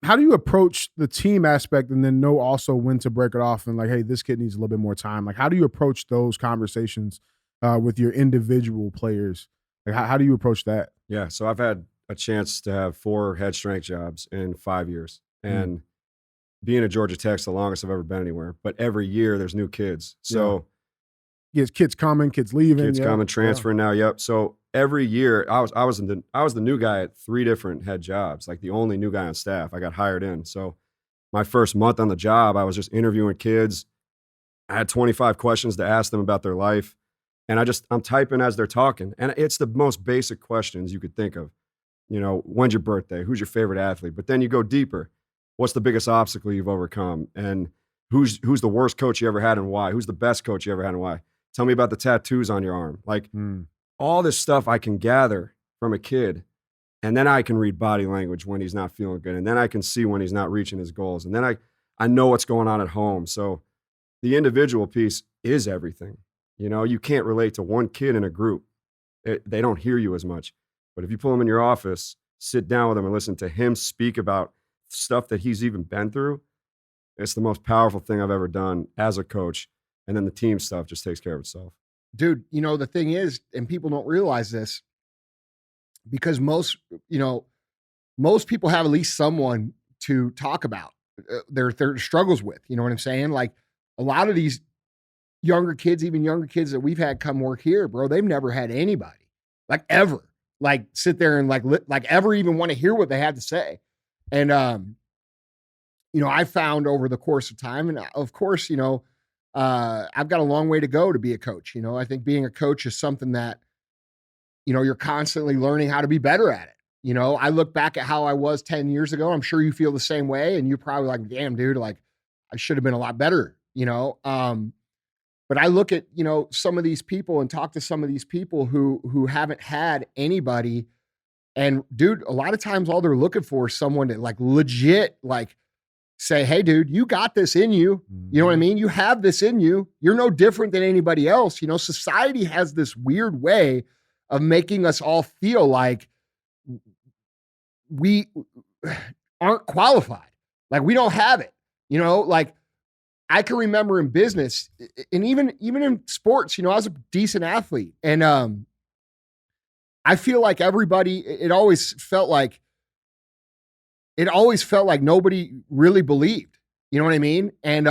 how do you approach the team aspect and then know also when to break it off and like, hey, this kid needs a little bit more time? Like, how do you approach those conversations with your individual players? Like, how do you approach that? Yeah, so I've had a chance to have 4 head strength jobs in 5 years, and being at Georgia Tech's the longest I've ever been anywhere. But every year there's new kids, so kids coming, kids leaving, kids coming, transferring now. Yep. So every year I was the new guy at 3 different head jobs, like the only new guy on staff. I got hired in. So my first month on the job, I was just interviewing kids. I had 25 questions to ask them about their life. And I'm typing as they're talking. And it's the most basic questions you could think of. You know, when's your birthday? Who's your favorite athlete? But then you go deeper. What's the biggest obstacle you've overcome? And who's the worst coach you ever had and why? Who's the best coach you ever had and why? Tell me about the tattoos on your arm. Like all this stuff I can gather from a kid. And then I can read body language when he's not feeling good. And then I can see when he's not reaching his goals. And then I know what's going on at home. So the individual piece is everything. You know, you can't relate to one kid in a group. They don't hear you as much. But if you pull them in your office, sit down with them and listen to him speak about stuff that he's even been through, it's the most powerful thing I've ever done as a coach. And then the team stuff just takes care of itself. Dude, you know, the thing is, and people don't realize this, because most people have at least someone to talk about their struggles with. You know what I'm saying? Like a lot of these younger kids, even younger kids that we've had come work here, bro, they've never had anybody like ever, like sit there and like ever even want to hear what they had to say. And, you know, I found over the course of time, and of course, you know, I've got a long way to go to be a coach. You know, I think being a coach is something that, you know, you're constantly learning how to be better at it. You know, I look back at how I was 10 years ago. I'm sure you feel the same way. And you're probably like, damn, dude, like I should have been a lot better, you know? But I look at, you know, some of these people and talk to some of these people who haven't had anybody. And dude, a lot of times all they're looking for is someone to like legit, like say, hey dude, you got this in you. You know what I mean? You have this in you. You're no different than anybody else. You know, society has this weird way of making us all feel like we aren't qualified. Like we don't have it, you know, like I can remember in business and even in sports, you know, I was a decent athlete and, I feel like everybody, it always felt like nobody really believed, you know what I mean? And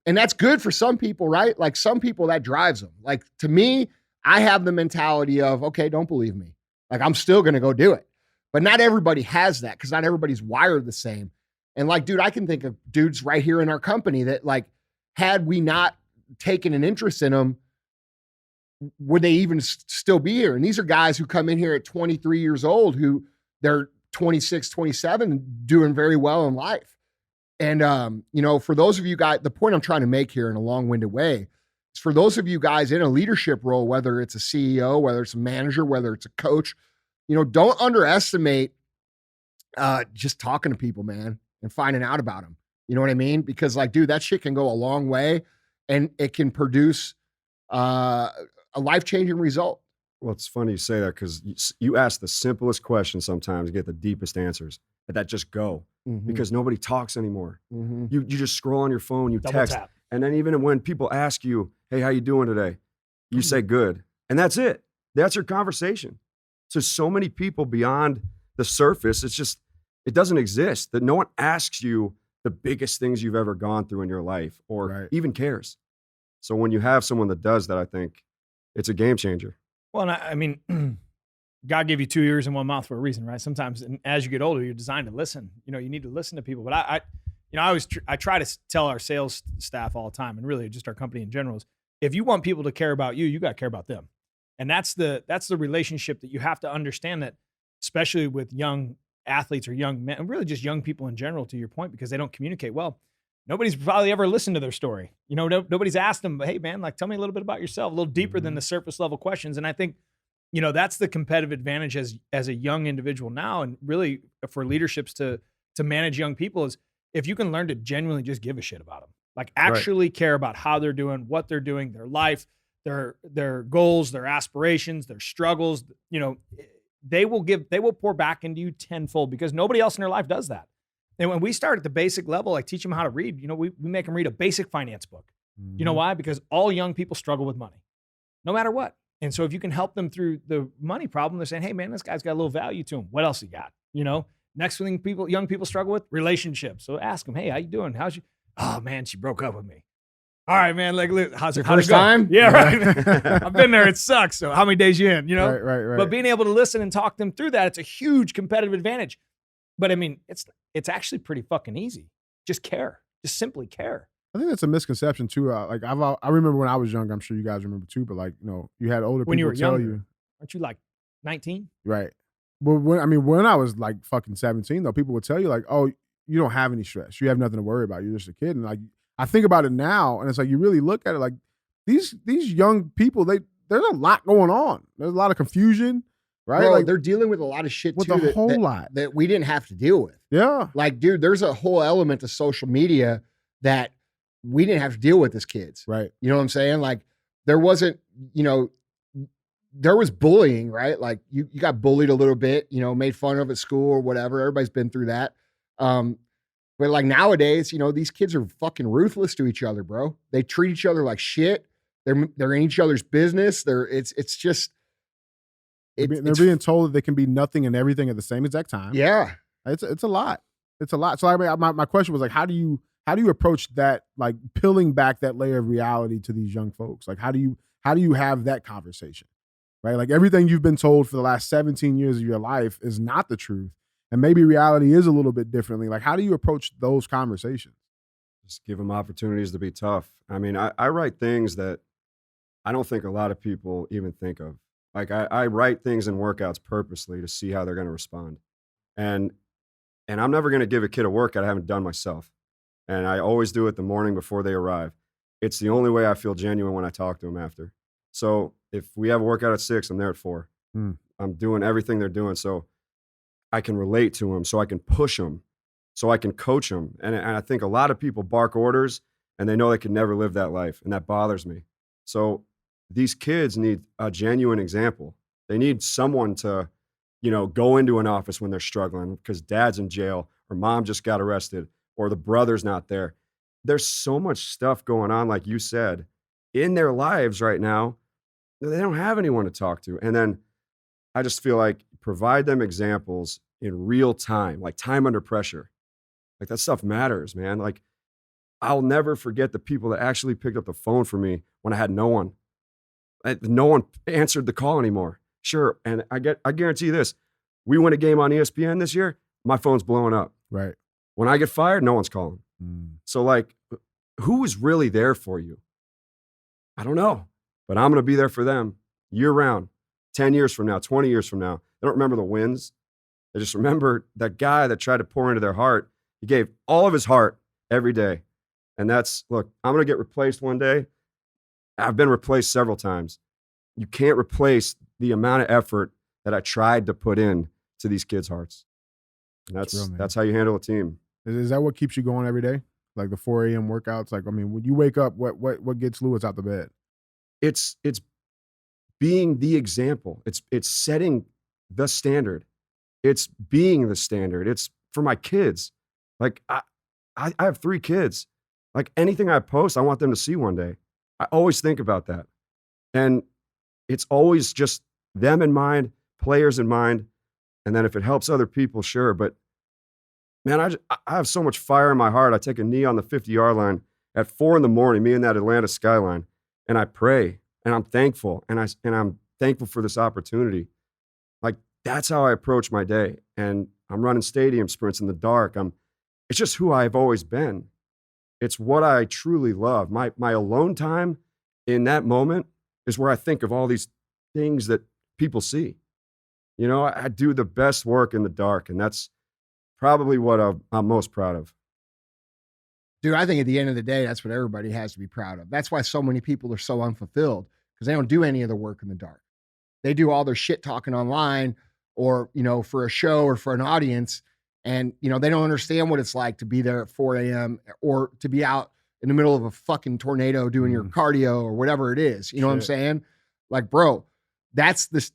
that's good for some people, right? Like some people that drives them. Like to me, I have the mentality of, okay, don't believe me. Like I'm still going to go do it. But not everybody has that because not everybody's wired the same. And like, dude, I can think of dudes right here in our company that like, had we not taken an interest in them, would they even still be here? And these are guys who come in here at 23 years old, who they're 26, 27, doing very well in life. And, you know, for those of you guys, the point I'm trying to make here in a long-winded way is for those of you guys in a leadership role, whether it's a CEO, whether it's a manager, whether it's a coach, you know, don't underestimate just talking to people, man, and finding out about them. You know what I mean? Because like, dude, that shit can go a long way and it can produce a life-changing result. Well, it's funny you say that because you ask the simplest questions sometimes, get the deepest answers that just go because nobody talks anymore. You just scroll on your phone, you Double text. tap. And then even when people ask you, hey, how you doing today? You say good. And that's it. That's your conversation. So many people beyond the surface, it doesn't exist. That no one asks you the biggest things you've ever gone through in your life or even cares. So when you have someone that does that, I think it's a game changer. Well, and I mean, God gave you 2 ears and one mouth for a reason, right? Sometimes, and as you get older, you're designed to listen. You know, you need to listen to people. But I try to tell our sales staff all the time, and really just our company in general, is if you want people to care about you, you got to care about them. And that's the relationship that you have to understand, that especially with young athletes or young men, and really just young people in general, to your point, because they don't communicate well. Nobody's probably ever listened to their story. You know, nobody's asked them, hey man, like tell me a little bit about yourself, a little deeper than the surface level questions. And I think, you know, that's the competitive advantage as a young individual now, and really for leaderships to manage young people, is if you can learn to genuinely just give a shit about them, like actually care about how they're doing, what they're doing, their life, their goals, their aspirations, their struggles, you know, they will pour back into you tenfold, because nobody else in their life does that. And when we start at the basic level, like teach them how to read, we make them read a basic finance book. You know why? Because all young people struggle with money, no matter what. And so if you can help them through the money problem, they're saying, hey man, this guy's got a little value to him. What else he got? Next thing young people struggle with, relationships. So ask them, hey, how you doing? Oh man, she broke up with me. All right, man. Like, how's it go? First time? Yeah, right. I've been there. It sucks. So how many days you in? Right. But being able to listen and talk them through that, it's a huge competitive advantage. But I mean, it's actually pretty fucking easy. Just care. Just simply care. I think that's a misconception too. Like I remember when I was younger. I'm sure you guys remember too. But like you had older when people you were tell younger, you, aren't you like 19? right? But when I was like fucking 17, though, people would tell you like, oh, you don't have any stress. You have nothing to worry about. You're just a kid. And like I think about it now, and it's like you really look at it like these young people. There's a lot going on. There's a lot of confusion, right? Bro, like they're dealing with a lot of shit with too. a whole lot that we didn't have to deal with. Yeah. Like, dude, there's a whole element to social media that we didn't have to deal with as kids. Right. You know what I'm saying? Like, there wasn't, there was bullying, right? Like, you got bullied a little bit, made fun of at school or whatever. Everybody's been through that. But like nowadays, these kids are fucking ruthless to each other, bro. They treat each other like shit. They're in each other's business. They're being told that they can be nothing and everything at the same exact time. Yeah. It's a lot. It's a lot. So I mean, my question was like, how do you approach that, like peeling back that layer of reality to these young folks? Like, how do you have that conversation, right? Like everything you've been told for the last 17 years of your life is not the truth. And maybe reality is a little bit differently. Like, how do you approach those conversations? Just give them opportunities to be tough. I mean, I write things that I don't think a lot of people even think of. Like I write things in workouts purposely to see how they're going to respond. And I'm never going to give a kid a workout I haven't done myself. And I always do it the morning before they arrive. It's the only way I feel genuine when I talk to them after. So if we have a workout at 6, I'm there at 4. I'm doing everything they're doing so I can relate to them, so I can push them, so I can coach them. And I think a lot of people bark orders and they know they can never live that life. And that bothers me. So these kids need a genuine example. They need someone to, go into an office when they're struggling because dad's in jail or mom just got arrested or the brother's not there. There's so much stuff going on, like you said, in their lives right now. They don't have anyone to talk to. And then I just feel like provide them examples in real time, like time under pressure. Like that stuff matters, man. Like I'll never forget the people that actually picked up the phone for me when I had no one. No one answered the call anymore. Sure. And I guarantee you this, we win a game on ESPN this year, my phone's blowing up. Right. When I get fired, no one's calling. So like, who is really there for you? I don't know, but I'm going to be there for them year round, 10 years from now, 20 years from now. They don't remember the wins. They just remember that guy that tried to pour into their heart. He gave all of his heart every day. And look, I'm going to get replaced one day. I've been replaced several times. You can't replace the amount of effort that I tried to put in to these kids' hearts. And that's how you handle a team. Is that what keeps you going every day? Like the 4 a.m. workouts? Like, I mean, when you wake up, what gets Lewis out the bed? It's being the example. It's setting the standard. It's being the standard. It's for my kids. Like I have 3 kids. Like anything I post, I want them to see one day. I always think about that. And it's always just them in mind, players in mind. And then if it helps other people, sure. But man, I have so much fire in my heart. I take a knee on the 50-yard line at 4 a.m, me and that Atlanta skyline, and I pray and I'm thankful. And I'm thankful for this opportunity. Like that's how I approach my day. And I'm running stadium sprints in the dark. It's just who I've always been. It's what I truly love. My alone time in that moment is where I think of all these things that people see. I do the best work in the dark, and that's probably what I'm most proud of. Dude, I think at the end of the day, that's what everybody has to be proud of. That's why so many people are so unfulfilled, because they don't do any of the work in the dark. They do all their shit talking online or, for a show or for an audience. And, they don't understand what it's like to be there at 4 a.m. or to be out in the middle of a fucking tornado doing your cardio or whatever it is. What I'm saying? Like, bro, that's this.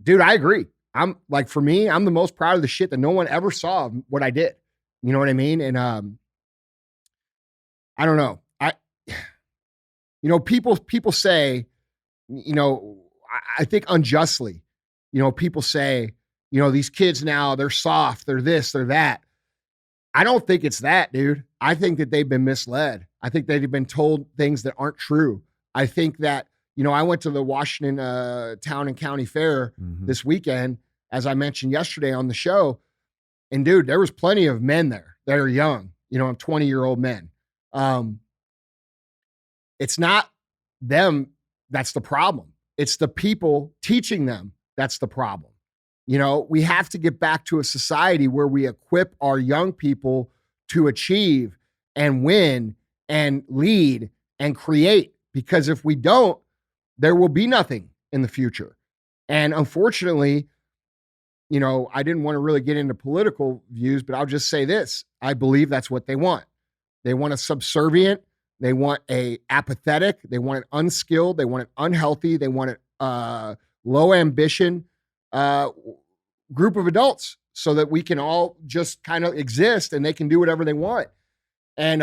Dude, I agree. I'm like, for me, I'm the most proud of the shit that no one ever saw of what I did. You know what I mean? And I don't know. People say, I think unjustly, people say, these kids now, they're soft, they're this, they're that. I don't think it's that, dude. I think that they've been misled. I think they've been told things that aren't true. I think that, I went to the Washington Town and County Fair this weekend, as I mentioned yesterday on the show. And dude, there was plenty of men there that are young, 20-year-old men. It's not them that's the problem. It's the people teaching them that's the problem. We have to get back to a society where we equip our young people to achieve and win and lead and create. Because if we don't, there will be nothing in the future. And unfortunately, I didn't want to really get into political views, but I'll just say this. I believe that's what they want. They want a subservient. They want a apathetic. They want an unskilled. They want an unhealthy. They want a low ambition group of adults so that we can all just kind of exist and they can do whatever they want. And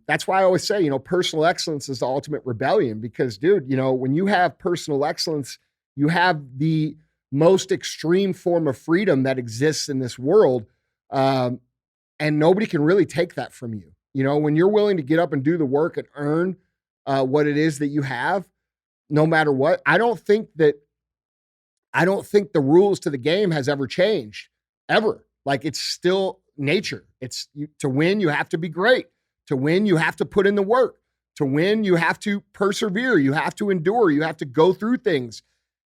that's why I always say, personal excellence is the ultimate rebellion because, dude, when you have personal excellence, you have the most extreme form of freedom that exists in this world. And nobody can really take that from you. When you're willing to get up and do the work and earn what it is that you have, no matter what, I don't think the rules to the game has ever changed, ever. Like, it's still nature. To win, you have to be great. To win, you have to put in the work. To win, you have to persevere. You have to endure. You have to go through things.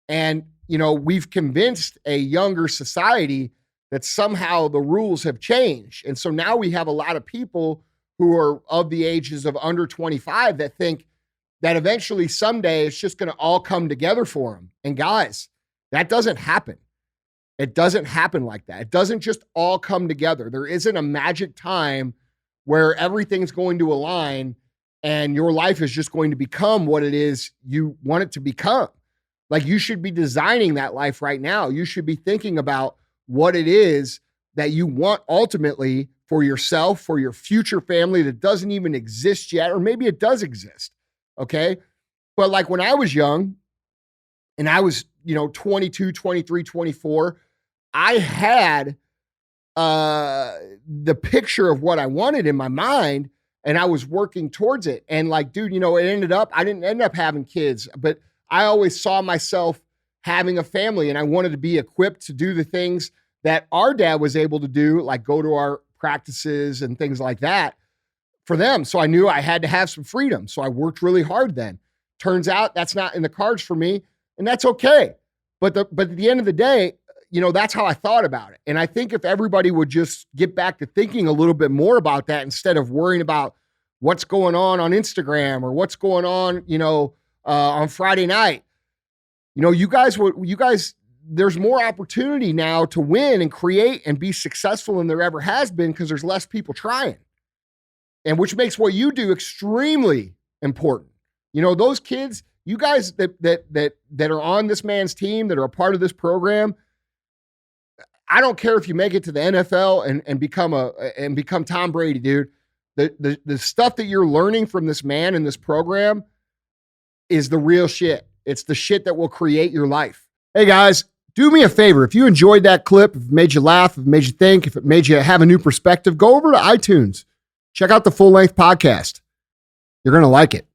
And, we've convinced a younger society that somehow the rules have changed. And so now we have a lot of people who are of the ages of under 25 that think that eventually someday it's just going to all come together for them. And guys, that doesn't happen. It doesn't happen like that. It doesn't just all come together. There isn't a magic time where everything's going to align and your life is just going to become what it is you want it to become. Like, you should be designing that life right now. You should be thinking about what it is that you want ultimately for yourself, for your future family that doesn't even exist yet, or maybe it does exist. Okay. But like when I was young and I was, 22, 23, 24, I had the picture of what I wanted in my mind and I was working towards it. And like, dude, I didn't end up having kids, but I always saw myself having a family and I wanted to be equipped to do the things that our dad was able to do, like go to our practices and things like that for them. So I knew I had to have some freedom. So I worked really hard then. Turns out that's not in the cards for me, and that's okay. But at the end of the day, that's how I thought about it. And I think if everybody would just get back to thinking a little bit more about that instead of worrying about what's going on Instagram or what's going on Friday night, you guys, there's more opportunity now to win and create and be successful than there ever has been because there's less people trying. And which makes what you do extremely important. Those kids, you guys that are on this man's team, that are a part of this program, I don't care if you make it to the NFL and become Tom Brady, dude. The stuff that you're learning from this man in this program is the real shit. It's the shit that will create your life. Hey guys, do me a favor. If you enjoyed that clip, if it made you laugh, if it made you think, if it made you have a new perspective, go over to iTunes. Check out the full-length podcast. You're going to like it.